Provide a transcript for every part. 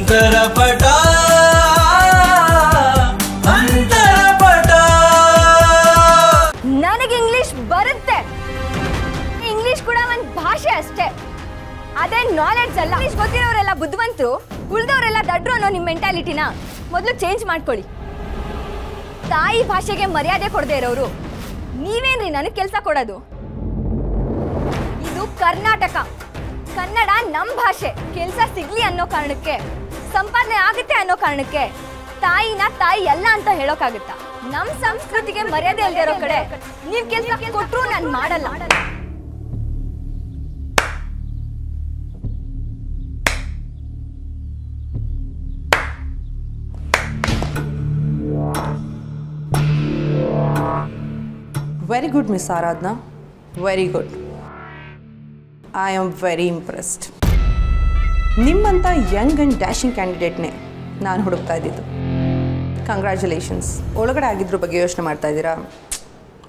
ಅಂತರಪಟ ನನಗೆ ಇಂಗ್ಲಿಷ್ ಬರುತ್ತೆ. ಇಂಗ್ಲಿಷ್ ಕೂಡ ಒಂದು ಭಾಷೆ ಅಷ್ಟೇ, ಅದೇ ನಾಲೆಡ್ಜ್ ಅಲ್ಲ. ಇಂಗ್ಲಿಷ್ ಗೊತ್ತಿರೋರೆಲ್ಲ ಬುದ್ಧಿವಂತರು, ಉಳಿದವರೆಲ್ಲ ದಡ್ರು ಅನ್ನೋ ನಿಮ್ಮ ಮೆಂಟಾಲಿಟಿನ ಮೊದಲು ಚೇಂಜ್ ಮಾಡ್ಕೊಳ್ಳಿ. ತಾಯಿ ಭಾಷೆಗೆ ಮರ್ಯಾದೆ ಕೊಡದೆ ಇರೋರು ನೀವೇನ್ರಿ ನನಗೆ ಕೆಲಸ ಕೊಡೋದು? ಇದು ಕರ್ನಾಟಕ, ಕನ್ನಡ ನಮ್ಮ ಭಾಷೆ. ಕೆಲಸ ಸಿಗ್ಲಿ ಅನ್ನೋ ಕಾರಣಕ್ಕೆ, ಸಂಪಾದನೆ ಆಗುತ್ತೆ ಅನ್ನೋ ಕಾರಣಕ್ಕೆ ತಾಯಿನ ತಾಯಿ ಅಲ್ಲ ಅಂತ ಹೇಳೋಕ್ಕಾಗುತ್ತಾ? ನಮ್ಮ ಸಂಸ್ಕೃತಿಗೆ ಮರ್ಯಾದೆ ಇಲ್ಲದೆ ಇರೋ ಕಡೆ ನೀವು ಕೆಲಸ ಕೊಟ್ಟರು ನಾನು ಮಾಡಲ್ಲ. Very good, Miss Aradhna. Very good. I am very impressed. ನಿಮ್ಮಂಥ ಯಂಗ್ ಆ್ಯಂಡ್ ಡ್ಯಾಶಿಂಗ್ ಕ್ಯಾಂಡಿಡೇಟ್ನೇ ನಾನು ಹುಡುಕ್ತಾ ಇದ್ದಿದ್ದು. ಕಂಗ್ರ್ಯಾಚುಲೇಷನ್ಸ್. ಒಳಗಡೆ ಆಗಿದ್ರ ಬಗ್ಗೆ ಯೋಚನೆ ಮಾಡ್ತಾ ಇದ್ದೀರಾ?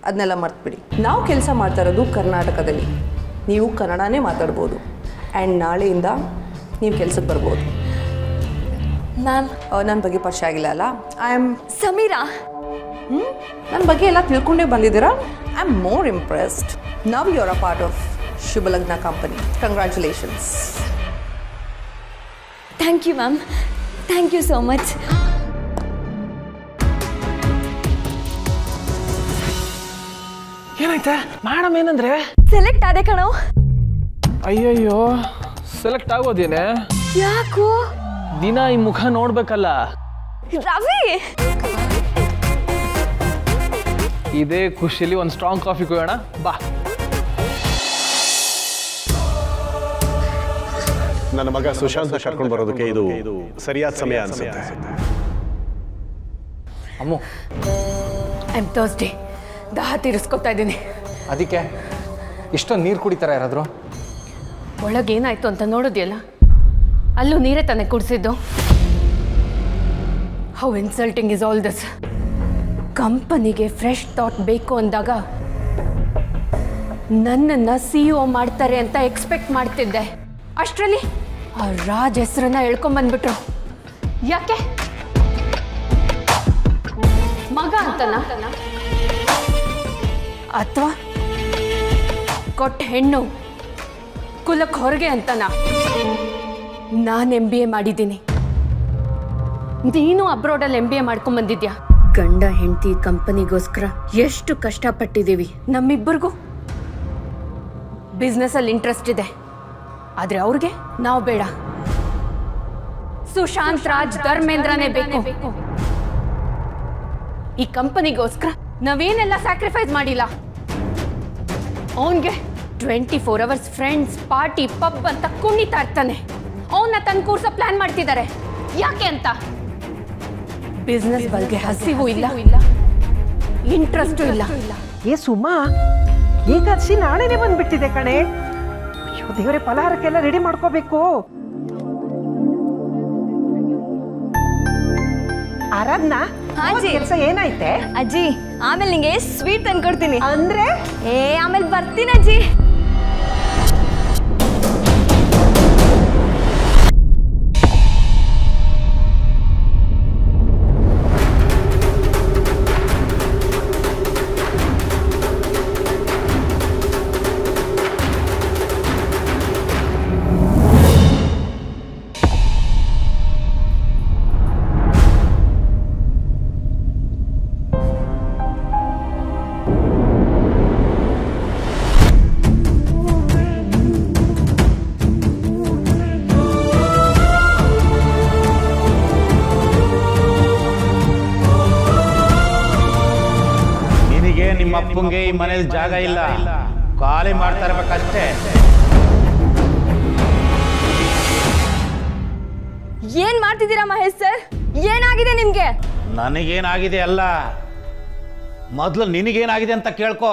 ಅದನ್ನೆಲ್ಲ ಮರ್ತ್ಬಿಡಿ. ನಾವು ಕೆಲಸ ಮಾಡ್ತಾ ಇರೋದು ಕರ್ನಾಟಕದಲ್ಲಿ. ನೀವು ಕನ್ನಡನೇ ಮಾತಾಡ್ಬೋದು. ಆ್ಯಂಡ್ ನಾಳೆಯಿಂದ ನೀವು ಕೆಲಸಕ್ಕೆ ಬರ್ಬೋದು. ಮ್ಯಾಮ್, ನನ್ನ ಬಗ್ಗೆ ಪರಿಚಯ ಆಗಿಲ್ಲ ಅಲ್ಲ? I am Sameera. ನನ್ನ ಬಗ್ಗೆ ಎಲ್ಲ ತಿಳ್ಕೊಂಡೇ ಬಂದಿದ್ದೀರಾ? I am more impressed. Now you are a part of Shubhalagna company. Congratulations. Thank you ma'am, thank you so much. ಏನಾಯ್ತಾ ಮೇಡಮ್? ಏನಂದ್ರೆ ಸೆಲೆಕ್ಟ್ ಆದೆ ಕಣೋ. ಅಯ್ಯಯ್ಯೋ, ಸೆಲೆಕ್ಟ್ ಆಗೋದೇನೆ? ಯಾಕೋ? ದಿನ ಈ ಮುಖ ನೋಡ್ಬೇಕಲ್ಲ. ರವಿ, ಇದೇ ಖುಷಿಲಿ ಒಂದು ಸ್ಟ್ರಾಂಗ್ ಕಾಫಿ ಕುಡಿಯೋಣ ಬಾ. ನನ್ನ ಮಗ ಸುಶಾಂತ್ ಕರ್ಕೊಂಡು ಬರೋದಕ್ಕೆ ಇದು ಸರಿಯಾದ ಸಮಯ ಅನ್ಸುತ್ತೆ. ಅಮ್ಮು, ಐ ಆಮ್ ಥರ್ಸ್ಡೇ, ದಾಹ ತೀರಿಸ್ಕೊತಾ ಇದ್ದೀನಿ. ಅದಕ್ಕೆ ಇಷ್ಟೊಂದು ನೀರು ಕುಡಿತಾರೆ ಯಾರಾದರೂ? ಒಳಗೇನಾಯ್ತು ಅಂತ ನೋಡೋದಿಲ್ಲ, ಅಲ್ಲೂ ನೀರೇ ತಾನೆ ಕುಡಿಸಿದ್ದು. How insulting is all this. ಕಂಪನಿಗೆ ಫ್ರೆಶ್ ಥಾಟ್ ಬೇಕು ಅಂದಾಗ ನನ್ನನ್ನು CEO ಮಾಡ್ತಾರೆ ಅಂತ ಎಕ್ಸ್ಪೆಕ್ಟ್ ಮಾಡ್ತಿದ್ದೆ. ಅಷ್ಟರಲ್ಲಿ ಆ ರಾಜ್ ಹೆಸರನ್ನ ಹೇಳ್ಕೊಂಬಂದ್ಬಿಟ್ರು. ಯಾಕೆ? ಮಗ ಅಂತನ ಅಥವಾ ಕೊಟ್ಟ ಹೆಣ್ಣು ಕುಲಕ್ಕೆ ಹೊರಗೆ ಅಂತನ? ನಾನು MBA ಮಾಡಿದ್ದೀನಿ, ನೀನು ಅಬ್ರಾಡಲ್ಲಿ MBA ಮಾಡ್ಕೊಂಬಂದಿದ್ಯಾ. ಗಂಡ ಹೆಂಡತಿ ಕಂಪನಿಗೋಸ್ಕರ ಎಷ್ಟು ಕಷ್ಟಪಟ್ಟಿದ್ದೀವಿ. ನಮ್ಮಿಬ್ಬರಿಗೂ ಬಿಸ್ನೆಸ್ಸಲ್ಲಿ ಇಂಟ್ರೆಸ್ಟ್ ಇದೆ, ಆದರೆ ಅವ್ರಿಗೆ ನಾವು ಬೇಡ. ಸುಶಾಂತ್ ರಾಜ್ ಧರ್ಮೇಂದ್ರನೇ ಬೇಕು. ಈ ಕಂಪನಿಗೋಸ್ಕರ ನಾವೇನೆಲ್ಲ ಸ್ಯಾಕ್ರಿಫೈಸ್ ಮಾಡಿಲ್ಲ. ಅವನಿಗೆ 24 hours ಫ್ರೆಂಡ್ಸ್, ಪಾರ್ಟಿ, ಪಬ್ ಅಂತ ಕುಣಿತಾ ಇರ್ತಾನೆ. ಅವನ್ನ ತಂದು ಕೂರ್ಸೋ ಪ್ಲಾನ್ ಮಾಡ್ತಿದ್ದಾರೆ. ಯಾಕೆ ಅಂತ? ಬಿಸ್ನೆಸ್ ಬಗ್ಗೆ ಹಸಿವು ಇಲ್ಲ, ಇಂಟ್ರೆಸ್ಟು ಇಲ್ಲ. ಏ ಸುಮಾ, ಏಕಾದಶಿ ನಾಳೆನೇ ಬಂದ್ಬಿಟ್ಟಿದೆ ಕಣೆ. ಅಯ್ಯೋ ದೇವರೇ, ಫಲಹಾರಕ್ಕೆಲ್ಲ ರೆಡಿ ಮಾಡ್ಕೋಬೇಕು. ಆರಾಧನಾ, ಕೆಲಸ ಏನಾಯ್ತೆ? ಅಜ್ಜಿ, ಆಮೇಲೆ ನಿಂಗೆ ಸ್ವೀಟ್ ತಂದ್ಕೊಡ್ತೀನಿ. ಅಂದ್ರೆ ಆಮೇಲೆ ಬರ್ತೀನಿ ಅಜ್ಜಿ. ಅಪ್ಪಂಗೆ ಈ ಮನೇಲಿ ಜಾಗ ಇಲ್ಲ, ಖಾಲಿ ಮಾಡ್ತಾ ಇರ್ಬೇಕಷ್ಟೇ. ಏನ್ ಮಾಡ್ತಿದ್ದೀರಾ ಮಹೇಶ್ ಸರ್? ಏನಾಗಿದೆ ನಿಮ್ಗೆ? ನನಗೇನಾಗಿದೆ ಅಲ್ಲ, ಮೊದಲು ನಿನಗೇನಾಗಿದೆ ಅಂತ ಕೇಳ್ಕೊ.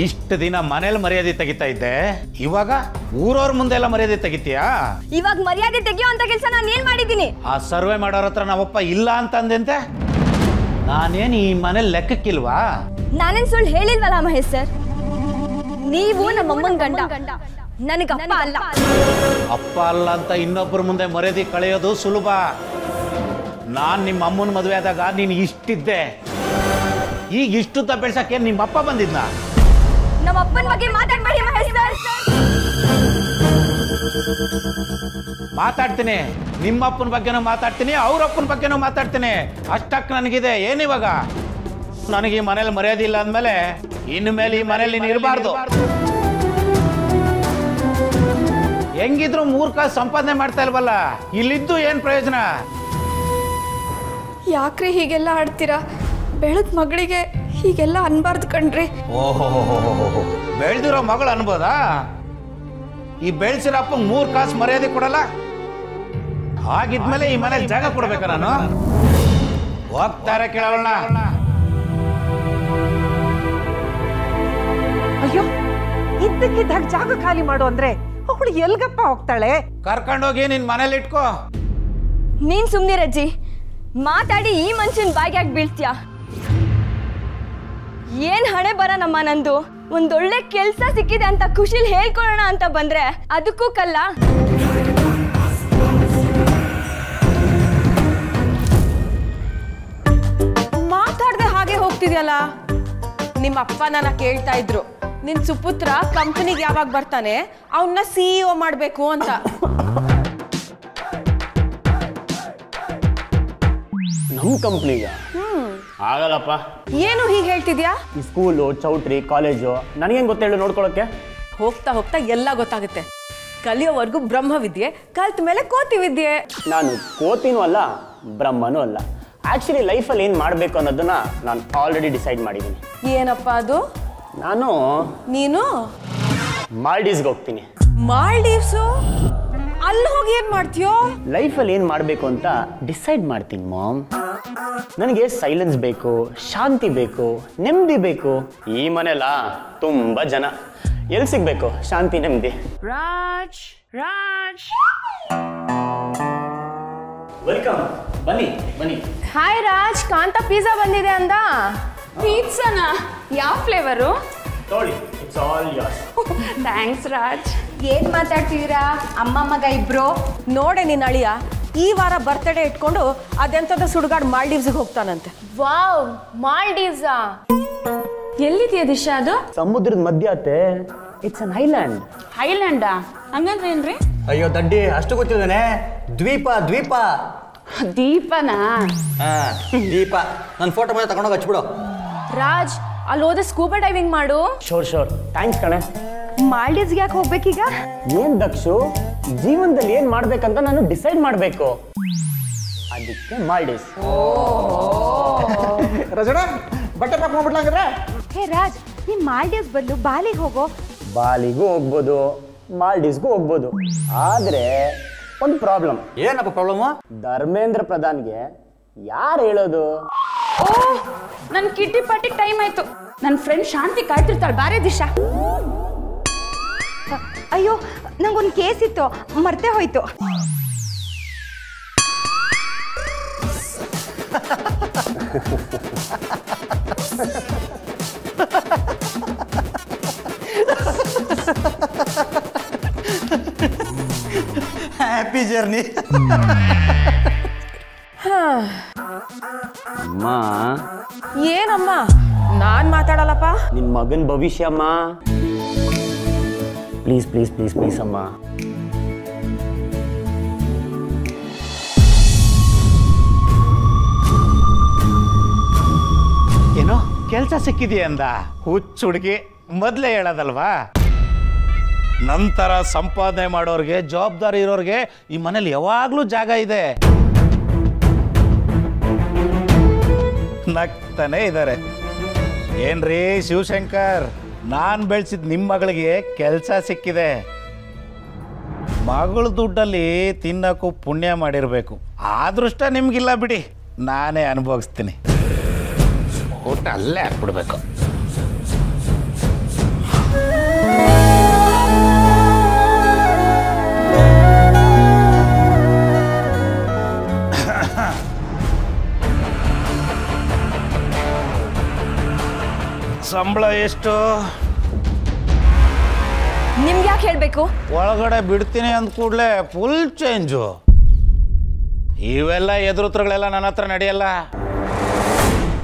ಇಷ್ಟು ದಿನ ಮನೇಲಿ ಮರ್ಯಾದೆ ತೆಗಿತಾ ಇದ್ದೆ, ಇವಾಗ ಊರವ್ರ ಮುಂದೆಲ್ಲ ಮರ್ಯಾದೆ ತೆಗಿತೀಯಾ? ಇವಾಗ ಮರ್ಯಾದೆ ತೆಗಿಯೋ ಅಂತ ಕೆಲಸ ನಾನು ಏನ್ ಮಾಡಿದ್ದೀನಿ? ಆ ಸರ್ವೆ ಮಾಡೋರ ಹತ್ರ ನಾವಪ್ಪ ಇಲ್ಲ ಅಂತಂದಂತೆ. ನಾನೇನು ಈ ಮನೇಲಿ ಲೆಕ್ಕಕ್ಕಿಲ್ವಾ? ನಾನೇನ್ ಸುಳ್ಳು ಹೇಳಿಲ್ವಲ್ಲ ಮಹೇಶ್ ಸರ್. ನೀವು ನಮ್ಮಮ್ಮನ ಗಂಡ, ನನಗೆ ಅಪ್ಪ ಅಲ್ಲ. ಅಪ್ಪ ಅಲ್ಲ ಅಂತ ಇನ್ನೊಬ್ಬರ ಮುಂದೆ ಮರ್ಯಾದೆ ಕಳೆಯೋದು ಸುಲಭ. ನಾನು ನಿಮ್ಮ ಅಮ್ಮನ ಮದುವೆ ಆದಾಗ ನೀನು ಇಷ್ಟಿದ್ದೆ, ಈಗ ಇಷ್ಟುದ್ದ ಬೆಳ್ಸಕ್ಕೆ ನಿಮ್ಮ ಅಪ್ಪ ಬಂದಿದ್ನ? ನಮ್ಮ ಅಪ್ಪನ ಬಗ್ಗೆ ಮಾತಾಡ್ಬೇಡಿ ಮಹೇಶ್ ಸರ್. ಮಾತಾಡ್ತೀನಿ, ನಿಮ್ಮ ಅಪ್ಪನ ಬಗ್ಗೆನೂ ಮಾತಾಡ್ತೀನಿ, ಅವ್ರ ಅಪ್ಪನ ಬಗ್ಗೆನೂ ಮಾತಾಡ್ತೀನಿ. ಅಷ್ಟಕ್ಕೆ ನನಗಿದೆ. ಏನಿವಾಗ ನನಗೆ ಈ ಮನೇಲಿ ಮರ್ಯಾದೆ ಇಲ್ಲ ಅಂದಮೇಲೆ ಇನ್ನು ಮೇಲೆ ಈ ಮನೇಲಿ ನೀನು ಇರಬಾರ್ದು. ಹೆಂಗಿದ್ರು 3 ಕಾಸು ಸಂಪಾದನೆ ಮಾಡ್ತಾ ಇಲ್ವಲ್ಲ, ಇಲ್ಲಿದ್ದು ಏನು ಪ್ರಯೋಜನ? ಯಾಕ್ರಿ ಹೀಗೆಲ್ಲ ಆಡ್ತೀರಾ? ಬೆಳೆದ ಮಗಳಿಗೆ ಹೀಗೆಲ್ಲ ಅನ್ಬಾರ್ದು ಕಣ್ರಿ. ಓಹೋ, ಬೆಳೆದಿರೋ ಮಗಳು ಅನ್ಬೋದಾ? ಈ ಬೆಳೆಸಿರೋ ಅಪ್ಪ 3 ಕಾಸು ಮರ್ಯಾದೆ ಕೊಡಲ್ಲ? ಹಾಗಿದ್ಮೇಲೆ ಈ ಮನೇಲಿ ಜಾಗ ಕೊಡ್ಬೇಕ ನಾನು? ಹೋಗ್ತಾರೆ ಕೇಳೋಣ. ಅಯ್ಯೋ, ಇದ್ದಕ್ಕಿದ್ದಾಗ ಜಾಗ ಖಾಲಿ ಮಾಡು ಅಂದ್ರೆ ಅವಳು ಎಲ್ಗಪ್ಪ ಹೋಗ್ತಾಳೆ? ಕರ್ಕೊಂಡೋಗಿ ನಿನ್ ಮನೇಲಿ ಇಟ್ಕೋ. ನೀನ್ ಸುಮ್ನಿರಜ್ಜಿ, ಮಾತಾಡಿ ಈ ಮನುಷ್ಯನ್ ಬಾಯಿಗೆ ಬೀಳ್ತೀಯ. ಏನ್ ಹಣೆ ಬರ ನಮ್ಮ ನಂದು. ಒಂದೊಳ್ಳೆ ಕೆಲ್ಸ ಸಿಕ್ಕಿದೆ ಅಂತ ಖುಷಿಲ್ ಹೇಳ್ಕೊಳ್ಳೋಣ ಅಂತ ಬಂದ್ರೆ ಅದಕ್ಕೂ ಕಲ್ಲ. ಮಾತಾಡ್ದೆ ಹಾಗೆ ಹೋಗ್ತಿದ್ಯಲ್ಲ. ನಿಮ್ಮ ಅಪ್ಪ ನನ್ನ ಕೇಳ್ತಾ ಇದ್ರು, ನಿನ್ ಸುಪುತ್ರ ಕಂಪನಿಗೆ ಯಾವಾಗ ಬರ್ತಾನೆ ಅವನ್ನ CEO ಮಾಡ್ಬೇಕು ಅಂತ. ನಮ್ಮ ಕಂಪ್ನಿಗ ಆಗಲ್ಲಪ್ಪ. ಏನು ಹೀಗೆ ಹೇಳ್ತಿದ್ಯಾ? ಈ ಸ್ಕೂಲು, ಚೌಟ್ರಿ, ಕಾಲೇಜು ನನಗೇನು ಗೊತ್ತೇಳು ನೋಡ್ಕೊಳಕ್ಕೆ? ಹೋಗ್ತಾ ಹೋಗ್ತಾ ಎಲ್ಲ ಗೊತ್ತಾಗುತ್ತೆ. ಕಲಿಯೋವರೆಗೂ ಬ್ರಹ್ಮವಿದ್ಯೆ, ಕಲ್ತ ಮೇಲೆ ಕೋತಿ ವಿದ್ಯೆ. ನಾನು ಕೋತಿನೂ ಅಲ್ಲ, ಬ್ರಹ್ಮನೂ ಅಲ್ಲ. ಆ್ಯಕ್ಚುಲಿ ಲೈಫಲ್ಲಿ ಏನು ಮಾಡಬೇಕು ಅನ್ನೋದನ್ನ ನಾನು ಆಲ್ರೆಡಿ ಡಿಸೈಡ್ ಮಾಡಿದ್ದೀನಿ. ಏನಪ್ಪ ಅದು? ನೀನು ಮಾಲ್ಡೀವ್ಸ್ಗೆ ಹೋಗ್ತೀನಿ. ಮಾಲ್ಡೀವ್ಸು? ಅಲ್ಲಿ ಹೋಗಿ ಏನ್ ಮಾಡ್ತೀಯೋ? ಲೈಫಲ್ಲಿ ಏನು ಮಾಡಬೇಕು ಅಂತ ಡಿಸೈಡ್ ಮಾಡ್ತೀನಿ ಮಾಮ್. ನನಗೆ ಸೈಲೆನ್ಸ್ ಬೇಕು, ಶಾಂತಿ ಬೇಕು, ನೆಮ್ಮದಿ ಬೇಕು. ಈ ಮನೆಲ್ಲ ತುಂಬ ಜನ, ಎಲ್ಲಿ ಸಿಗ್ಬೇಕು ಶಾಂತಿ ನೆಮ್ಮದಿ? ರಾಜ್ ರಾಜ್ ವೆಲ್ಕಮ್, ಬನ್ನಿ ಬನ್ನಿ. ಹಾಯ್ ರಾಜ್, ಕಾಂತ ಪಿಜ್ಜಾ ಬಂದಿದೆ ಅಂದ. ಪಿಜ್ಜಾನಾ? ಯಾವ ಫ್ಲೇವರು? ನೋಡಿ, it's all yours. Thanks Raj. ಏನ್ ಮಾತಾಡ್ತಿದ್ದೀರಾ ಅಮ್ಮ ಮಗ ಇಬ್ರು? ನೋಡೆ ನಿನ್ನ ಅಳಿಯ ಈ ವಾರ ಬರ್ತಡೇ ಇಟ್ಕೊಂಡು ಅದೆಂತದ ಸುಡುಗಾಡು ಮಾಲ್ಡೀವ್ಸ್ಗೆ ಹೋಗ್ತಾನಂತೆ. ವಾವ್, ಮಾಲ್ಡೀವ್ಸಾ? ಎಲ್ಲಿದೆಯಾ ದಿಶಾ ಅದು? ಸಮುದ್ರದ ಮಧ್ಯ ಅತ್ತೆ. It's an island. ಐಲ್ಯಾಂಡಾ? ಹಂಗಂದ್ರೆ ಏನ್ರಿ? ಅಯ್ಯೋ ದಡ್ಡಿ, ಅಷ್ಟು ಗೊತ್ತಿದ್ದಾನೆ. ದ್ವೀಪ ದ್ವೀಪ. ದೀಪನಾ? ದೀಪ. ನನ್ನ ಫೋಟೋ ಮೇಲೆ ತಗೊಂಡೋಗಿ ಹಚ್ಬಿಡು. ರಾಜ್, ಅಲ್ಲಿ ಹೋದ ಸ್ಕೂಬಾ ಡೈವಿಂಗ್ ಮಾಡು. ಶೋರ್ ಶೋರ್, ಥ್ಯಾಂಕ್ಸ್ ಕಣೆ. ಮಾಲ್ಡೀವ್ಸ್ಗೆ ಯಾಕೆ ಹೋಗ್ಬೇಕೀಗ? ಏನ್ ದಕ್ಷು, ಜೀವನದಲ್ಲಿ ಏನ್ ಮಾಡ್ಬೇಕಂತ ನಾನು ಡಿಸೈಡ್ ಮಾಡ್ಬೇಕು, ಅದಕ್ಕೆ ಮಾಲ್ಡೀವ್ಸ್. ರಜಡ, ಬಟ್ಟೆ ಪ್ಯಾಕ್ ಮಾಡ್ಬಿಡ್ಲಾಂಗಿದ್ರೆ? ಹೇ ರಾಜ್, ನೀನ್ ಮಾಲ್ಡೀವ್ಸ್ ಬದಲು ಬಾಲಿಗೆ ಹೋಗೋ. ಬಾಲಿಗೂ ಹೋಗ್ಬೋದು, ಮಾಲ್ಡೀವ್ಸ್ಗೂ ಹೋಗ್ಬೋದು. ಆದ್ರೆ ಒಂದು ಪ್ರಾಬ್ಲಮ್. ಏನಪ್ಪ ಪ್ರಾಬ್ಲಮ್? ಧರ್ಮೇಂದ್ರ ಪ್ರಧಾನ್ಗೆ ಯಾರು ಹೇಳೋದು? ಓ, ನನ್ ಕಿಟ್ಟಿ ಪಾರ್ಟಿ ಟೈಮ್ ಆಯ್ತು. ನನ್ನ ಫ್ರೆಂಡ್ ಶಾಂತಿ ಕಾಯ್ತಿರ್ತಾಳೆ, ಬಾರೇ ದಿಶಾ. ಅಯ್ಯೋ, ನಂಗೊಂದು ಕೇಸ್ ಇತ್ತು, ಮರ್ತೇ ಹೋಯ್ತು. Happy journey. ಅಮ್ಮ. ಏನಮ್ಮ? ನಾನ್ ಮಾತಾಡಲ್ಲಪ್ಪ. ನಿನ್ ಮಗನ್ ಭವಿಷ್ಯ ಅಮ್ಮ. ಪ್ಲೀಸ್ ಪ್ಲೀಸ್ ಪ್ಲೀಸ್ ಪ್ಲೀಸ್ ಅಮ್ಮ. ಏನೋ ಕೆಲಸ ಸಿಕ್ಕಿದೆಯಂದ? ಹುಚ್ಚು ಹುಡುಗಿ, ಮೊದಲೇ ಹೇಳೋದಲ್ವಾ? ನಂತರ ಸಂಪಾದನೆ ಮಾಡೋರಿಗೆ, ಜವಾಬ್ದಾರಿ ಇರೋರಿಗೆ ಈ ಮನೇಲಿ ಯಾವಾಗಲೂ ಜಾಗ ಇದೆ. ನಗ್ತಾನೆ ಇದ್ದಾರೆ. ಏನ್ರಿ ಶಿವಶಂಕರ್, ನಾನು ಬೆಳೆಸಿದ ನಿಮ್ಮ ಮಗಳಿಗೆ ಕೆಲಸ ಸಿಕ್ಕಿದೆ. ಮಗಳ ದುಡ್ಡಲ್ಲಿ ತಿನ್ನಕ್ಕೂ ಪುಣ್ಯ ಮಾಡಿರಬೇಕು. ಅದೃಷ್ಟ ನಿಮ್ಗಿಲ್ಲ ಬಿಡಿ, ನಾನೇ ಅನುಭವಿಸ್ತೀನಿ. ಊಟ ಅಲ್ಲೇ ಹಾಕ್ಬಿಡ್ಬೇಕು. ಸಂಬಳ ಎಷ್ಟು? ನಿಮ್ಗೆ ಯಾಕೆ ಹೇಳಬೇಕು? ಒಳಗಡೆ ಬಿಡ್ತೀನಿ ಅಂದ ಕೂಡಲೇ ಫುಲ್ ಚೇಂಜು. ಇವೆಲ್ಲ ಎದುರುತ್ರಗಳೆಲ್ಲ ನನ್ನ ಹತ್ರ ನಡೆಯಲ್ಲ.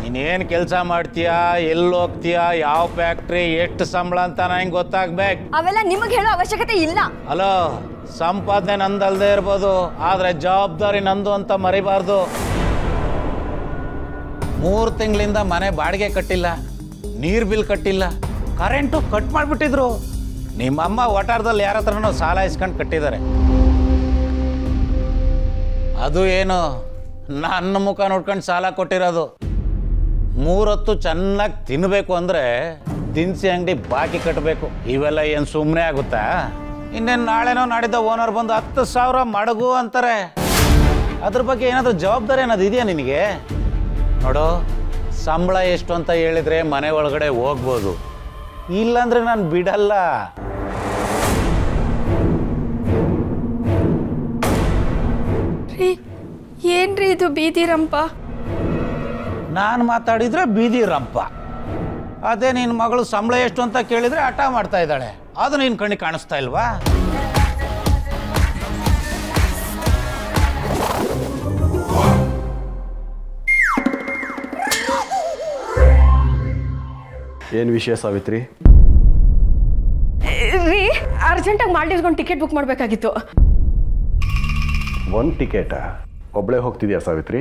ನೀನೇನು ಕೆಲಸ ಮಾಡ್ತೀಯಾ, ಎಲ್ಲಿ ಹೋಗ್ತೀಯಾ, ಯಾವ ಫ್ಯಾಕ್ಟ್ರಿ, ಎಷ್ಟು ಸಂಬಳ ಅಂತ ನಂಗೆ ಗೊತ್ತಾಗ್ಬೇಕು. ಅವೆಲ್ಲ ನಿಮಗೆ ಹೇಳೋ ಅವಶ್ಯಕತೆ ಇಲ್ಲ. ಹಲೋ, ಸಂಪಾದನೆ ನಂದಲ್ದೇ ಇರ್ಬೋದು, ಆದರೆ ಜವಾಬ್ದಾರಿ ನಂದು ಅಂತ ಮರಿಬಾರ್ದು. 3 ತಿಂಗಳಿಂದ ಮನೆ ಬಾಡಿಗೆ ಕಟ್ಟಿಲ್ಲ, ನೀರು ಬಿಲ್ ಕಟ್ಟಿಲ್ಲ, ಕರೆಂಟು ಕಟ್ ಮಾಡಿಬಿಟ್ಟಿದ್ರು. ನಿಮ್ಮಮ್ಮ ವಟಾರದಲ್ಲಿ ಯಾರ ಹತ್ರನೋ ಸಾಲ ಇಸ್ಕೊಂಡು ಕಟ್ಟಿದ್ದಾರೆ. ಅದು ಏನು ನನ್ನ ಮುಖ ನೋಡ್ಕೊಂಡು ಸಾಲ ಕೊಟ್ಟಿರೋದು. 3 ಹೊತ್ತು ಚೆನ್ನಾಗಿ ತಿನ್ನಬೇಕು ಅಂದರೆ ದಿನಸಿ ಅಂಗಡಿ ಬಾಕಿ ಕಟ್ಟಬೇಕು. ಇವೆಲ್ಲ ಏನು ಸುಮ್ಮನೆ ಆಗುತ್ತಾ? ಇನ್ನೇನು ನಾಳೆನೋ ನಾಡಿದ್ದ ಓನರ್ ಬಂದು 10,000 ಮಡಗು ಅಂತಾರೆ. ಅದ್ರ ಬಗ್ಗೆ ಏನಾದರೂ ಜವಾಬ್ದಾರಿ ಅನ್ನೋದು ಇದೆಯಾ ನಿನಗೆ? ನೋಡು, ಸಂಬಳ ಎಷ್ಟು ಅಂತ ಹೇಳಿದರೆ ಮನೆ ಒಳಗಡೆ ಹೋಗ್ಬೋದು, ಇಲ್ಲಾಂದ್ರೆ ನಾನು ಬಿಡಲ್ಲ. ರೀ, ಏನ್ರಿ ಇದು ಬೀದಿ ರಂಪ? ನಾನು ಮಾತಾಡಿದ್ರೆ ಬೀದಿ ರಂಪ. ಅದೇ ನಿನ್ನ ಮಗಳು ಸಂಬಳ ಎಷ್ಟು ಅಂತ ಕೇಳಿದರೆ ಹಠ ಮಾಡ್ತಾ ಇದ್ದಾಳೆ. ಅದು ನಿನ್ನ ಕಣ್ಣಿಗೆ ಕಾಣಿಸ್ತಾ ಇಲ್ವಾ? ಏನು ವಿಷಯ ಸಾವಿತ್ರಿ? ರೀ, ಅರ್ಜೆಂಟಾಗಿ ಮಾಲ್ಡೀವ್ಸ್ಗೊಂದು ಟಿಕೆಟ್ ಬುಕ್ ಮಾಡಬೇಕಾಗಿತ್ತು. ಒಂದು ಟಿಕೆಟಾ? ಒಬ್ಬಳೇ ಹೋಗ್ತಿದ್ಯಾ ಸಾವಿತ್ರಿ?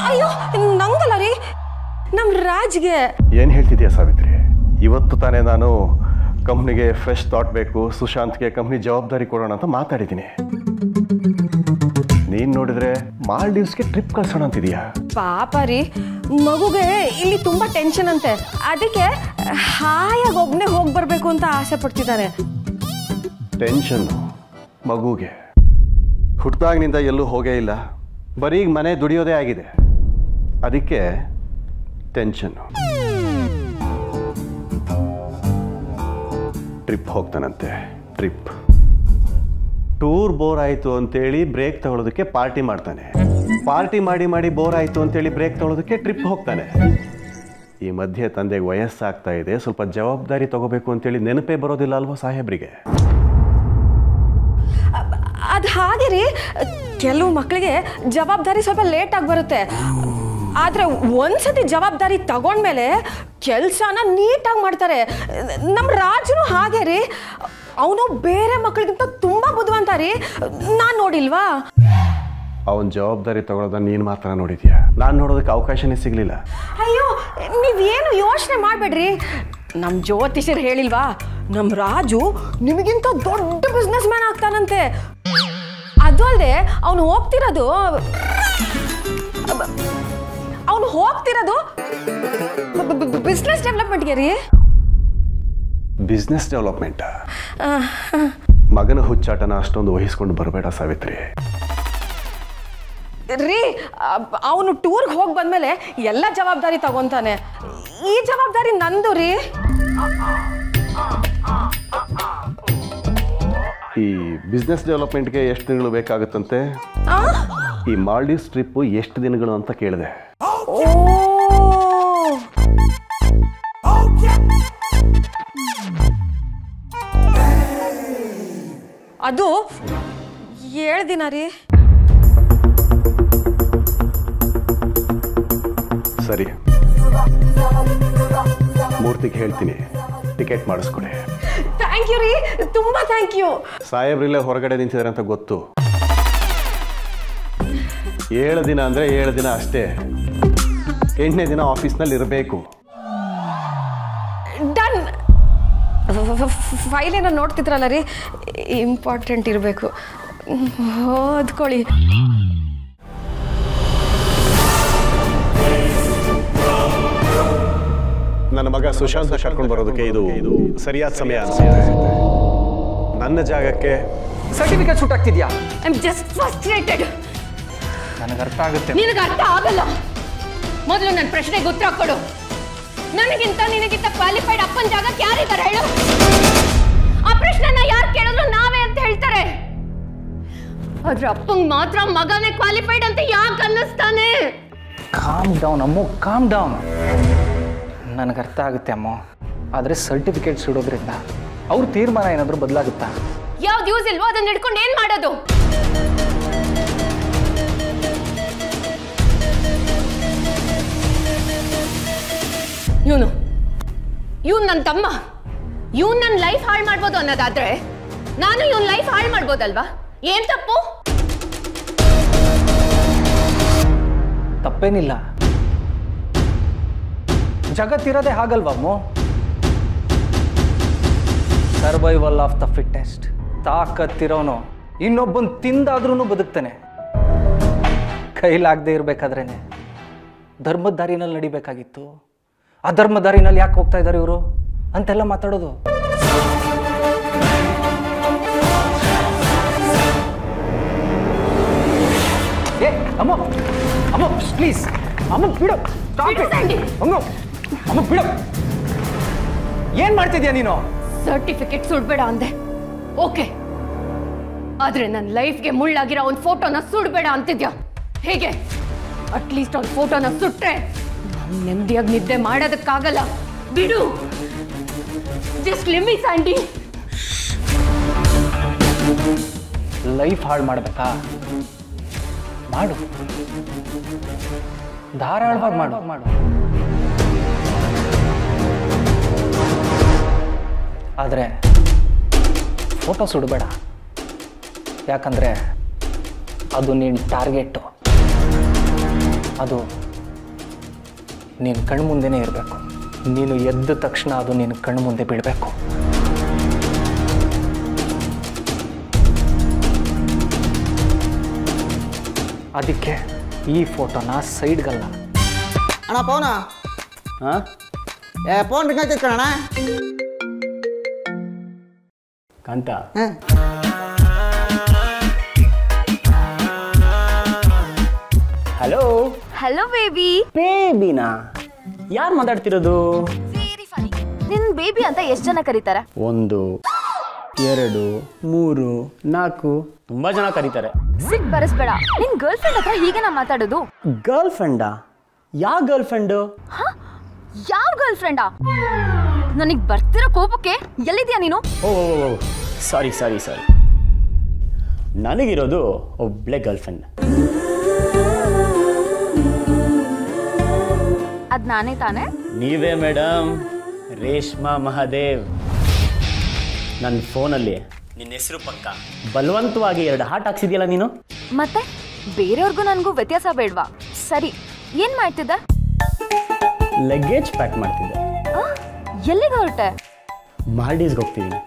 ಅಯ್ಯೋ, ನಂಗಲ್ಲ ರೀ, ನಮ್ಮ ರಾಜ್ಗೆ. ಏನು ಹೇಳ್ತಿದ್ಯಾ ಸಾವಿತ್ರಿ? ಇವತ್ತು ತಾನೇ ನಾನು ಕಂಪ್ನಿಗೆ ಫ್ರೆಶ್ ಥಾಟ್ ಬೇಕು, ಸುಶಾಂತ್ಗೆ ಕಂಪ್ನಿ ಜವಾಬ್ದಾರಿ ಕೊಡೋಣ ಅಂತ ಮಾತಾಡಿದ್ದೀನಿ. ನೀನು ನೋಡಿದ್ರೆ ಮಾಲ್ಡೀವ್ಸ್ಗೆ ಟ್ರಿಪ್ ಕಳ್ಸೋಣ ಅಂತಿದೀಯಾ? ಪಾಪ ರೀ, ಮಗುಗೆ ಇಲ್ಲಿ ತುಂಬ ಟೆನ್ಷನ್ ಅಂತೆ, ಅದಕ್ಕೆ ಹಾಯಾಗಿ ಒಬ್ಬನೇ ಹೋಗಿ ಬರಬೇಕು ಅಂತ ಆಸೆ ಪಡ್ತಿದ್ದಾನೆ. ಟೆನ್ಷನ್ನು ಮಗುಗೆ? ಹುಟ್ಟಿದಾಗಿನಿಂದ ಎಲ್ಲೂ ಹೋಗೇ ಇಲ್ಲ, ಬರೀ ಮನೆ ದುಡಿಯೋದೇ ಆಗಿದೆ, ಅದಕ್ಕೆ ಟೆನ್ಷನ್ನು. ಟ್ರಿಪ್ ಹೋಗ್ತಾನಂತೆ, ಟ್ರಿಪ್. ಟೂರ್ ಬೋರ್ ಆಯಿತು ಅಂತೇಳಿ ಬ್ರೇಕ್ ತಗೊಳ್ಳೋದಕ್ಕೆ ಪಾರ್ಟಿ ಮಾಡ್ತಾನೆ, ಪಾರ್ಟಿ ಮಾಡಿ ಮಾಡಿ ಬೋರ್ ಆಯಿತು ಅಂತೇಳಿ ಬ್ರೇಕ್ ತಗೊಳ್ಳೋದಕ್ಕೆ ಟ್ರಿಪ್ ಹೋಗ್ತಾನೆ. ಈ ಮಧ್ಯೆ ತಂದೆಗೆ ವಯಸ್ಸಾಗ್ತಾ ಇದೆ, ಸ್ವಲ್ಪ ಜವಾಬ್ದಾರಿ ತಗೋಬೇಕು ಅಂತೇಳಿ ನೆನಪೇ ಬರೋದಿಲ್ಲ ಅಲ್ವಾ ಸಾಹೇಬ್ರಿಗೆ? ಅದು ಹಾಗೆ ರೀ, ಕೆಲವು ಮಕ್ಕಳಿಗೆ ಜವಾಬ್ದಾರಿ ಸ್ವಲ್ಪ ಲೇಟಾಗಿ ಬರುತ್ತೆ, ಆದರೆ ಒಂದ್ಸತಿ ಜವಾಬ್ದಾರಿ ತಗೊಂಡ್ಮೇಲೆ ಕೆಲಸನ ನೀಟಾಗಿ ಮಾಡ್ತಾರೆ. ನಮ್ಮ ರಾಜನು ಹಾಗೆ ರೀ, ಅವನು ಬೇರೆ ಮಕ್ಕಳಿಗಿಂತ ತುಂಬ ಬುದ್ಧಿವಂತ ರೀ, ನಾನು ನೋಡಿಲ್ವಾ? ಅವನ ಜವಾಬ್ದಾರಿ ತಗೊಳ್ಳೋದನ್ನ ನೀನು ಮಾತ್ರ ನೋಡಿದ್ಯಾ, ನಾನು ನೋಡೋದಕ್ಕೆ ಅವಕಾಶನೇ ಸಿಗಲಿಲ್ಲ. ಅಯ್ಯೋ, ನೀವೇನು ಯೋಚನೆ ಮಾಡಬೇಡ್ರಿ, ನಮ್ಮ ಜ್ಯೋತಿಷರು ಹೇಳಿಲ್ವಾ, ನಮ್ಮ ರಾಜು ನಿಮಗಿಂತ ದೊಡ್ಡ ಬಿಸ್ನೆಸ್ ಮ್ಯಾನ್ ಆಗ್ತಾನಂತೆ. ಅದು ಅಲ್ಲದೆ ಅವನು ಹೋಗ್ತಿರೋದು ಬಿಸ್ನೆಸ್ ಡೆವಲಪ್ಮೆಂಟ್ಗೆ ರೀ. Business development? ಮಗನ ಹುಚ್ಚಾಟನ ಅಷ್ಟೊಂದು ವಹಿಸ್ಕೊಂಡು ಬರಬೇಡ ಸಾವಿತ್ರಿ. ರೀ, ಅವನು ಟೂರ್ಗೆ ಹೋಗಿ ಬಂದಮೇಲೆ ಎಲ್ಲ ಜವಾಬ್ದಾರಿ ತಗೊಂತಾನೆ, ಈ ಜವಾಬ್ದಾರಿ ನಂದು ರೀ. ಈ ಬಿಸ್ನೆಸ್ ಡೆವಲಪ್ಮೆಂಟ್ಗೆ ಎಷ್ಟು ದಿನಗಳು ಬೇಕಾಗುತ್ತಂತೆ? ಈ ಮಾಲ್ಡೀವ್ಸ್ ಟ್ರಿಪ್ಪು ಎಷ್ಟು ದಿನಗಳು ಅಂತ ಕೇಳಿದೆ. ಅದು 7 ದಿನ ರೀ. ಸರಿ, ಮೂರ್ತಿಗೆ ಹೇಳ್ತೀನಿ, ಟಿಕೆಟ್ ಮಾಡಿಸ್ಕೊಡಿ. ಥ್ಯಾಂಕ್ ಯು ರೀ, ತುಂಬ ಥ್ಯಾಂಕ್ ಯು. ಸಾಹೇಬ್ರಿಲ್ಲೇ ಹೊರಗಡೆ ನಿಂತಿದ್ದಾರೆ ಅಂತ ಗೊತ್ತು. 7 ದಿನ ಅಂದರೆ 7 ದಿನ ಅಷ್ಟೇ, 8ನೇ ದಿನ ಆಫೀಸ್ನಲ್ಲಿ ಇರಬೇಕು. ಡನ್. ಫೈಲ್ ಏನೋ ನೋಡ್ತಿದ್ರಲ್ಲ ರೀ, ಇಂಪಾರ್ಟೆಂಟ್ ಇರಬೇಕು, ಓದ್ಕೊಳ್ಳಿ. ನನ್ನ ಮಗ ಸುಶಾಂತ್ ಕರ್ಕೊಂಡು ಬರೋದಕ್ಕೆ ಇದು ಸರಿಯಾದ ಸಮಯ ಅನಿಸುತ್ತೆ. ನನ್ನ ಜಾಗಕ್ಕೆ ಸರ್ಟಿಫಿಕೇಟ್ ಶೂಟ್ ಆಗ್ತಿದ್ಯಾ? I am just frustrated. ನನಗೆ ಅರ್ಥ ಆಗುತ್ತೆ. ನಿನಗೆ ಅರ್ಥ ಆಗಲ್ಲ. ಮೊದಲು ನನ್ನ ಪ್ರಶ್ನೆಗೆ ಉತ್ತರ ಕೊಡು. ನಿನಗಿಂತ ಕ್ವಾಲಿಫೈಡ್ ಅಪ್ಪನ ಜಾಗಕ್ಕೆ ಯಾರಿದ್ದಾರೆ ಹೇಳು? ಆ ಪ್ರಶ್ನೆನ ಯಾರು ಕೇಳಿದ್ರು ನಾವೇ ಅಂತ ಹೇಳ್ತಾರೆ. ಆದ್ರೆ ಅಪ್ಪಂಗೆ ಮಾತ್ರ ಮಗನೇ ಕ್ವಾಲಿಫೈಡ್ ಅಂತ ಯಾಕೆ ಅನ್ನಿಸ್ತಾನೆ? ಕಾಮ್ ಡೌನ್ ಅಮ್ಮು, ಕಾಮ್ ಡೌನ್. ನನಗೆ ಅರ್ಥ ಆಗುತ್ತೆ ಅಮ್ಮ, ಆದರೆ ಸರ್ಟಿಫಿಕೇಟ್ ಸಿಡೋದ್ರಿಂದ ಅವ್ರ ತೀರ್ಮಾನ ಏನಾದರೂ ಬದಲಾಗುತ್ತಾ? ಯಾವ್ದು ಯೂಸ್ ಇಲ್ವೋ ಅದನ್ನ ಹಿಡ್ಕೊಂಡು ಏನ್ ಮಾಡೋದು? ಇವನು ನನ್ನ ತಮ್ಮ, ಇವನ್ ನನ್ನ ಲೈಫ್ ಹಾಳು ಮಾಡ್ಬೋದು ಅನ್ನೋದಾದ್ರೆ ನಾನು ಇವನ್ ಲೈಫ್ ಹಾಳು ಮಾಡ್ಬೋದಲ್ವಾ? ಏನ್ ತಪ್ಪು? ತಪ್ಪೇನಿಲ್ಲ. ಜಗತ್ತಿರೋದೇ ಹಾಗಲ್ವಮ್ಮು. Survival of the fittest. ತಾಕತ್ತಿರೋನು ಇನ್ನೊಬ್ಬನ್ ತಿಂದಾದ್ರೂ ಬದುಕ್ತಾನೆ. ಕೈಲಾಗದೆ ಇರ್ಬೇಕಾದ್ರೇನೆ ಧರ್ಮದ ದಾರಿನಲ್ಲಿ ನಡಿಬೇಕಾಗಿತ್ತು. ಅಧರ್ಮ ದಾರಿನಲ್ಲಿ ಯಾಕೆ ಹೋಗ್ತಾ ಇದ್ದಾರೆ ಇವರು ಅಂತೆಲ್ಲ ಮಾತಾಡೋದು. ಏ ಅಮ್ಮ, ಅಮ್ಮ ಪ್ಲೀಸ್, ಅಮ್ಮ ಬಿಡು. ಅಮ್ಮ ಬಿಡು. ಏನ್ ಮಾಡ್ತಿದ್ಯಾ ನೀನು? ಸರ್ಟಿಫಿಕೇಟ್ ಸುಡ್ಬೇಡ ಅಂದೆ, ಓಕೆ. ಆದ್ರೆ ನನ್ನ ಲೈಫ್ಗೆ ಮುಳ್ಳಾಗಿರೋ ಒಂದು ಫೋಟೋನ ಸುಡ್ಬೇಡ ಅಂತಿದ್ಯಾ? ಹೇಗೆ? ಅಟ್ಲೀಸ್ಟ್ ಒಂದು ಫೋಟೋನ ಸುಟ್ರೆ ನಾನು ನೆಮ್ಮದಿಯಾಗಿ ನಿದ್ದೆ ಮಾಡೋದಕ್ಕಾಗಲ್ಲ. ಬಿಡು. Just leave me Sandy. Life ಹಾಳು ಮಾಡ್ಬೇಕಾ? ಮಾಡು, ಧಾರಾಳವಾಗಿ ಮಾಡು. ಆದರೆ ಫೋಟೋ ಸುಡಬೇಡ. ಯಾಕಂದರೆ ಅದು ನಿನ್ನ ಟಾರ್ಗೆಟು. ಅದು ನಿನ್ನ ಕಣ್ಮುಂದೆನೇ ಇರಬೇಕು. ನೀನು ಎದ್ದ ತಕ್ಷಣ ಅದು ನಿನ್ನ ಕಣ್ಮುಂದೆ ಬೀಳಬೇಕು. ಅದಕ್ಕೆ ಈ ಫೋಟೋನ ಸೈಡ್ಗಲ್ಲ. ಅಣ್ಣ ಪವನ, ಹಾಂ ಫೋನ್ ರಿಂಗ್ ಆಗ್ತೈತೆ ಕಣಣ್ಣ. ಕಾಂತ, ಹಲೋ. Hello baby. ಬೇಬಿನಾ? ಯಾರು ಮಾತಾಡ್ತಿರೋದು? ನಿನ್ ಬೇಬಿ ಅಂತ ಎಷ್ಟು ಜನ ಕರೀತಾರೆ? 1 2 3 4 ತುಂಬಾ ಜನ ಕರೀತಾರೆ. ಸಿಟ್ ಬರಸ್ಬೇಡ. ನಿನ್ ಗರ್ಲ್ ಫ್ರೆಂಡ್ ಹತ್ರ ಹೀಗೆ ನಾ ಮಾತಾಡೋದು? ಗರ್ಲ್ ಫ್ರೆಂಡಾ? ಯಾವ ಗರ್ಲ್ ಫ್ರೆಂಡು? ಯಾವ ಗರ್ಲ್ ಫ್ರೆಂಡಾ? ನನಗೆ ಬರ್ತಿರೋ ಕೋಪಕ್ಕೆ ಎಲ್ಲಿದ್ಯಾ ನೀನು? ಓ ಸಾರಿ ಸಾರಿ ಸಾರಿ. ನನಗಿರೋದು ಒಬ್ಳೆ ಗರ್ಲ್ ಫ್ರೆಂಡ್. ಅದ್ ನಾನೇ ತಾನೇ? ನೀವೇ ಮೇಡಮ್, ರೇಷ್ಮಾ ಮಹಾದೇವ್. ನನ್ನ ಫೋನಲ್ಲಿ ನಿನ್ನ ಹೆಸರು ಪಕ್ಕ ಬಲವಂತವಾಗಿ 2 ಹಾರ್ಟ್ ಹಾಕ್ಸಿದ್ಯಲ್ಲ ನೀನು. ಮತ್ತೆ ಬೇರೆಯವ್ರಿಗೂ ನನಗೂ ವ್ಯತ್ಯಾಸ ಬೇಡ್ವಾ? ಸರಿ, ಏನ್ ಮಾಡ್ತಿದ್ದೆ? ಲಗೇಜ್ ಪ್ಯಾಕ್ ಮಾಡ್ತಿದ್ದೆ. ಎಲ್ಲಿಗೆ ಹೊರಟೆ? ಮಾಲ್ಡೀವ್ಸ್ಗೆ ಹೋಗ್ತಿದ್ದೀನಿ.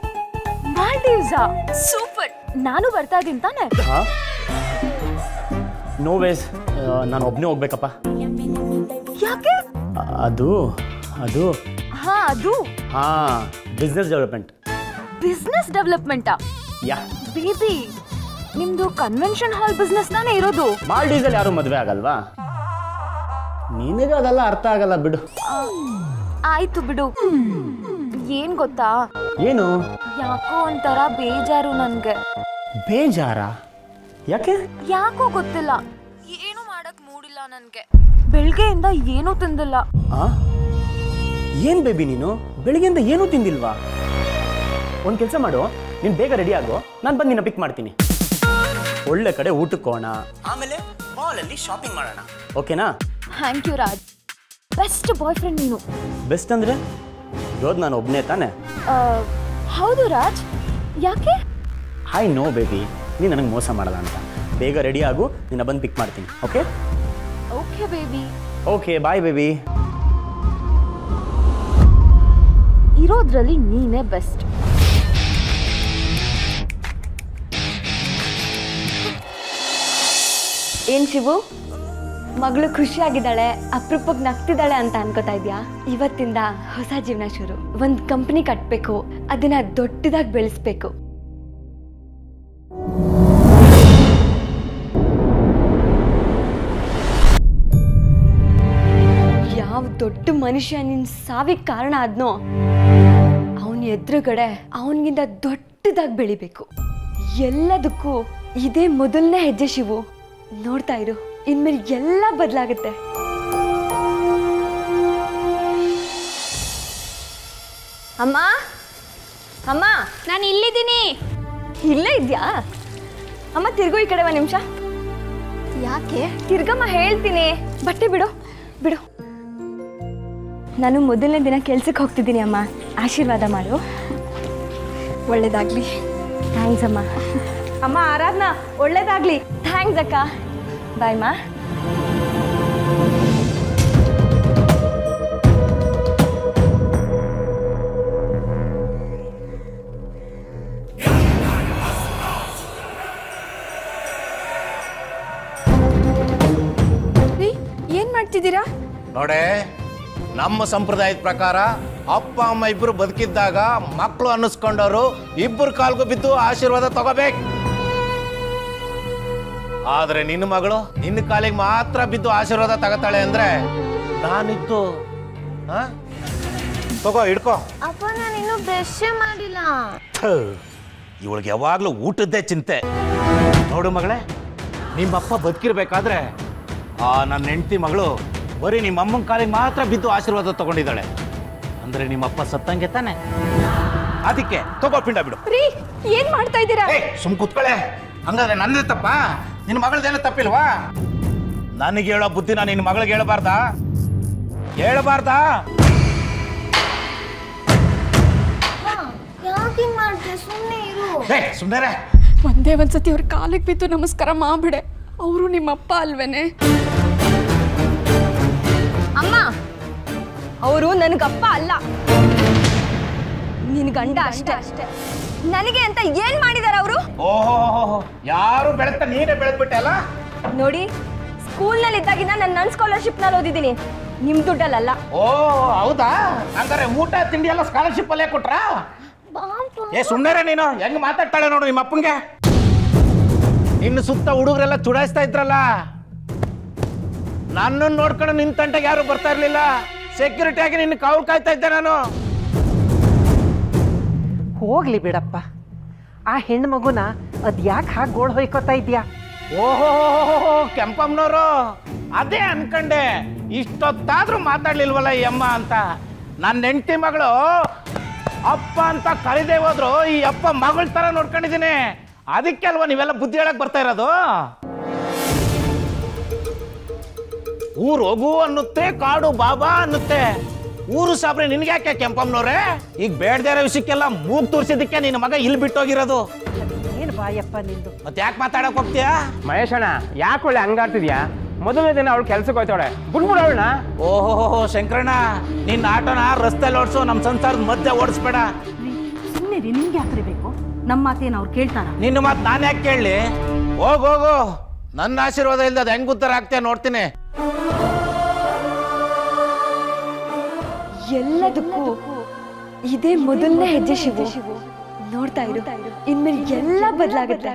ಮಾಲ್ಡೀವ್ಸಾ? ಸೂಪರ್. ನಾನು ಬರ್ತಾ ಇದ್ದೀನಿ ತಾನೆ? ನೋ ವೇಸ್, ನಾನು ಒಬ್ಬನೇ ಹೋಗ್ಬೇಕಪ್ಪ. ಯಾಕೆ? ಅದು ಅದು ಬಿಸ್ನೆಸ್ ಡೆವಲಪ್ಮೆಂಟ್. ಬಿಸ್ನೆಸ್ ಡೆವಲಪ್ಮೆಂಟಾ? ಯಾ ಬೇಬಿ, ನಿಮ್ದು ಕನ್ವೆನ್ಷನ್ ಹಾಲ್ ಬಿಸ್ನೆಸ್ ತಾನೇ ಇರೋದು? ಮಾಲ್ಡೀವ್ಸಲ್ಲಿ ಯಾರು ಮದುವೆ ಆಗಲ್ವಾ? ನಿನಗೆ ಅದೆಲ್ಲ ಅರ್ಥ ಆಗಲ್ಲ ಬಿಡು. ಆಯ್ತು ಬಿಡು. ಏನ್ ಗೊತ್ತಾ? ಏನು? ಯಾಕೋ ಒಂಥರ ಬೇಜಾರು ನನ್ಗೆ. ಬೇಜಾರ? ಯಾಕೆ? ಯಾಕೋ ಗೊತ್ತಿಲ್ಲ, ಏನು ಮಾಡಕ್ ಮೂಡಿಲ್ಲ ನನ್ಗೆ. ಬೆಳಗ್ಗೆಯಿಂದ ಏನೂ ತಿಂದಿಲ್ಲ. ಏನ್ ಬೇಬಿ ನೀನು ಬೆಳಿಗ್ಗೆಯಿಂದ ಏನೂ ತಿಂದಿಲ್ವಾ? ಒಂದ್ ಕೆಲಸ ಮಾಡು, ನೀನ್ ಬೇಗ ರೆಡಿ ಆಗೋ, ನಾನು ಬಂದು ನಿನ್ನ ಪಿಕ್ ಮಾಡ್ತೀನಿ. ಒಳ್ಳೆ ಕಡೆ ಊಟಕ್ಕೆ ಹೋಗೋಣ, ಆಮೇಲೆ ಮಾಲಲ್ಲಿ ಶಾಪಿಂಗ್ ಮಾಡೋಣ, ಓಕೆನಾ? Thank you Raj, best boyfriend ನೀನು. ಬೆಸ್ಟ್ ಅಂದ್ರೆ ಇರೋದು ನಾನು ಒಬ್ಬನೇ ತಾನೆ? ಹೌದು ರಾಜ್, ಯಾಕೆ? ಐ ನೋ ಬೇಬಿ, ನೀನು ನನಗೆ ಮೋಸ ಮಾಡಲ್ಲ ಅಂತ. ಬೇಗ ರೆಡಿ ಆಗು, ನಿನ್ನ ಬಂದು ಪಿಕ್ ಮಾಡ್ತೀನಿ, okay? Okay baby. Okay bye baby. ಇರೋದ್ರಲ್ಲಿ ನೀನೇ ಬೆಸ್ಟ್. ಏನ್ ಶಿವು, ಮಗಳು ಖುಷಿಯಾಗಿದ್ದಾಳೆ, ಅಪರೂಪಕ್ಕೆ ನಗ್ತಿದ್ದಾಳೆ ಅಂತ ಅನ್ಕೋತಾ ಇದ್ಯಾ? ಇವತ್ತಿಂದ ಹೊಸ ಜೀವನ ಶುರು. ಒಂದು ಕಂಪ್ನಿ ಕಟ್ಟಬೇಕು, ಅದನ್ನ ದೊಡ್ಡದಾಗಿ ಬೆಳೆಸ್ಬೇಕು. ಯಾವ ದೊಡ್ಡ ಮನುಷ್ಯ ನಿನ್ ಸಾವಿಗೆ ಕಾರಣ ಆದ್ನೋ ಅವನ ಎದುರುಗಡೆ ಅವನಿಗಿಂತ ದೊಡ್ಡದಾಗಿ ಬೆಳಿಬೇಕು. ಎಲ್ಲದಕ್ಕೂ ಇದೇ ಮೊದಲನೇ ಹೆಜ್ಜೆ ಶಿವು. ನೋಡ್ತಾ ಇರು, ಇನ್ಮೇಲೆ ಎಲ್ಲ ಬದಲಾಗುತ್ತೆ. ಅಮ್ಮ ಅಮ್ಮ ನಾನು ಇಲ್ಲಿದ್ದೀನಿ. ಇಲ್ಲೇ ಇದ್ಯಾ ಅಮ್ಮ? ತಿರ್ಗು ಈ ಕಡೆ ಒಂದು ನಿಮಿಷ. ಯಾಕೆ? ತಿರ್ಗಮ್ಮ ಹೇಳ್ತೀನಿ. ಬಟ್ಟೆ ಬಿಡು ಬಿಡು. ನಾನು ಮೊದಲನೇ ದಿನ ಕೆಲ್ಸಕ್ಕೆ ಹೋಗ್ತಿದ್ದೀನಿ ಅಮ್ಮ, ಆಶೀರ್ವಾದ ಮಾಡು. ಒಳ್ಳೇದಾಗ್ಲಿ. ಥ್ಯಾಂಕ್ಸ್ ಅಮ್ಮ. ಅಮ್ಮ ಆರಾಧನಾ, ಒಳ್ಳೇದಾಗ್ಲಿ. ಥ್ಯಾಂಕ್ಸ್ ಅಕ್ಕ. ಬಾಯ್ ಮಾ. ಏನ್ ಮಾಡ್ತಿದ್ದೀರಾ? ನೋಡೆ, ನಮ್ಮ ಸಂಪ್ರದಾಯದ ಪ್ರಕಾರ ಅಪ್ಪ ಅಮ್ಮ ಇಬ್ರು ಬದುಕಿದ್ದಾಗ ಮಕ್ಕಳು ಅನ್ನಿಸ್ಕೊಂಡವರು ಇಬ್ಬರು ಕಾಲ್ಗೂ ಬಿದ್ದು ಆಶೀರ್ವಾದ ತಗೋಬೇಕು. ಆದ್ರೆ ನಿನ್ನ ಮಗಳು ನಿನ್ನ ಕಾಲಿಗೆ ಮಾತ್ರ ಬಿದ್ದು ಆಶೀರ್ವಾದ ತಗೋತಾಳೆ ಅಂದ್ರೆ ನಾನಿದ್ದು ತಗೋ ಹಿಡ್ಕೋ. ಅಪ್ಪ ನಾನು ಇನ್ನೂ ಬ್ರಷ್ ಮಾಡಿಲ್ಲ. ಇವಳಿಗೆ ಯಾವಾಗ್ಲೂ ಊಟದ್ದೇ ಚಿಂತೆ. ನೋಡು ಮಗಳೇ, ನಿಮ್ಮಪ್ಪ ಬದುಕಿರ್ಬೇಕಾದ್ರೆ ನನ್ನ ಹೆಂಡತಿ ಮಗಳು ಬರೀ ನಿಮ್ಮ ಅಮ್ಮನ ಕಾಲಿಗೆ ಮಾತ್ರ ಬಿದ್ದು ಆಶೀರ್ವಾದ ತಗೊಂಡಿದ್ದಾಳೆ. ಅಂದ್ರೆ ನಿಮ್ಮಪ್ಪ ಸತ್ತಂಗೆ ತಾನೆ. ಅದಕ್ಕೆ ತಗೋ ಪಿಂಡ ಬಿಡು. ರೀ, ಏನ್ ಮಾಡ್ತಾ ಇದ್ದೀರಾ? ಸುಮ್ ಕೂತ್ಕೊಳ್ಳೆ. ಹಂಗಾದ್ರೆ ನನ್ನದೇ ತಪ್ಪ? ನಿನ್ನ ಮಗಳದೇನೋ ತಪ್ಪಿಲ್ವಾ? ನನಗೆ ಹೇಳೋ ಬುದ್ಧಿನ ನಿನ್ನ ಮಗಳಿಗೆ ಹೇಳಬಾರ್ದಾ? ಹೇಳಬಾರ್ದಾ? ಯಾಕೆ ಮಾಡ್ದೆ? ಸುಮ್ಮನೆ ಇರು. ಸುಮ್ಮನೆ ಒಂದೇ ಒಂದ್ಸತಿ ಅವ್ರ ಕಾಲಿಗೆ ಬಿದ್ದು ನಮಸ್ಕಾರ ಮಾಡ್ಬಿಡೆ. ಅವರು ನಿಮ್ಮಪ್ಪ ಅಲ್ವೇನೆ? ಅಮ್ಮ, ಅವರು ನನಗಪ್ಪ ಅಲ್ಲ, ನಿನ್ ಗಂಡ ಅಷ್ಟೇ. ನನಗೆ ಅಂತ ಏನ್ ಮಾಡಿದಾರ ಅವರು? ಓಹೋ, ಯಾರು ಬೆಳೆತ ನೀನೇ ಬೆಳೆದ್ಬಿಟ್ಟೆ ಅಲ್ಲ. ನೋಡಿ, ಸ್ಕೂಲ್ನಲ್ಲಿ ಇದ್ದಾಗಿನ ನನ್ನ ಸ್ಕಾಲರ್ಶಿಪ್ ನಲ್ಲಿ ಓದಿದ್ದೀನಿ, ನಿಮ್ ದುಡ್ಡಲ್ಲ. ಓ ಹೌದಾ? ಹಂಗಾರೆ ಊಟ ತಿಂಡಿ ಎಲ್ಲ ಸ್ಕಾಲರ್ಶಿಪ್ ಅಲ್ಲೇ ಕೊಟ್ರಾ? ಸುಮ್ಮನೆ ನೀನು ಹೆಂಗ್ ಮಾತಾಡ್ತಾಳೆ ನೋಡು ನಿಮ್ಮ ಅಪ್ಪಂಗೆ. ಇನ್ನು ಸುತ್ತ ಹುಡುಗರೆಲ್ಲ ಚುಡಾಯಿಸ್ತಾ ಇದ್ರಲ್ಲ, ನನ್ನನ್ನು ನೋಡ್ಕೊಂಡು ನಿನ್ ತಂಟೆಗೆ ಯಾರು ಬರ್ತಾ ಇರ್ಲಿಲ್ಲ. ಸೆಕ್ಯೂರಿಟಿ ಆಗಿ ನಿನ್ನ ಕಾವಲು ಕಾಯ್ತಾ ಇದ್ದೆ ನಾನು. ಹೋಗ್ಲಿ ಬಿಡಪ್ಪ, ಆ ಹೆಣ್ಣು ಮಗುನ ಅದ್ ಯಾಕೆ ಹಾಗೆ ಗೋಳ್ ಹೊಯ್ಕೋತಾ ಇದ್ಯಾ? ಓಹೋ, ಕೆಂಪಮ್ಮನವರು ಅದೇ ಅನ್ಕಂಡೆ. ಇಷ್ಟೊತ್ತಾದ್ರೂ ಮಾತಾಡ್ಲಿಲ್ವಲ್ಲ ಈ ಅಮ್ಮ ಅಂತ. ನನ್ನ ಹೆಂಡತಿ ಮಗಳು ಅಪ್ಪ ಅಂತ ಕರಿದೇ ಹೋದ್ರು ಈ ಅಪ್ಪ ಮಗಳ ತರ ನೋಡ್ಕೊಂಡಿದ್ದೀನಿ. ಅದಕ್ಕೆ ಅಲ್ವಾ ನೀವೆಲ್ಲ ಬುದ್ಧಿ ಹೇಳಕ್ ಬರ್ತಾ ಇರೋದು? ಊರು ಹೋಗು ಅನ್ನುತ್ತೆ, ಕಾಡು ಬಾಬಾ ಅನ್ನುತ್ತೆ. ಊರು ಸಾಬ್ರೆ ನಿನ್ಗೆ ಯಾಕೆ ಕೆಂಪಮ್ಮನವ್ರೆ? ಈಗ ಬೇಡದೇ ಇರೋ ವಿಷಯಕ್ಕೆಲ್ಲ ಮೂಗ್ ತೋರಿಸಿದಕ್ಕೆ ನಿನ್ನ ಮಗ ಇಲ್ಲಿ ಬಿಟ್ಟೋಗಿರೋದು. ಏನು ಬಾಯಪ್ಪ ನಿಂದು? ಮತ್ತೆ ಯಾಕೆ ಮಾತಾಡಕ್ ಹೋಗ್ತೀಯಾ? ಮಹೇಶಣ್ಣ, ಯಾಕೆ ಒಳ್ಳೆ ಹಂಗಾಡ್ತಿದ್ಯಾ? ಮೊದಲನೇ ದಿನ ಅವಳು ಕೆಲ್ಸಕ್ಕೆ ಹೋಯ್ತಾಳೆ, ಬಿಟ್ಬಿಡ ಅವಳನ್ನ. ಓಹೋ ಶಂಕರಣ್ಣ, ನಿನ್ನ ಆಟೋನ ರಸ್ತೆಯಲ್ಲಿ ಓಡಿಸು, ನಮ್ಮ ಸಂಸಾರದ ಮಧ್ಯೆ ಓಡಿಸ್ಬೇಡ. ಸುಮ್ಮನೆ ರೀ, ನಿಮ್ಗೆ ಯಾಕ್ರಿ ಬೇಕು? ನಮ್ಮ ಮಾತೇನು ಅವ್ರು ಕೇಳ್ತಾರ? ನಿನ್ನ ಮಾತು ನಾನು ಯಾಕೆ ಕೇಳಲಿ? ಹೋಗು, ನನ್ನ ಆಶೀರ್ವಾದ ಇಲ್ಲದ ಅದು ಹೆಂಗ್ ಉತ್ತರ ಆಗ್ತೇ ನೋಡ್ತೀನಿ. ಎಲ್ಲದಕ್ಕೂ ಇದೇ ಮೊದಲನೇ ಹೆಜ್ಜೆ ಶಿವು. ನೋಡ್ತಾ ಇರು, ಇನ್ಮೇಲೆ ಎಲ್ಲ ಬದಲಾಗುತ್ತೆ.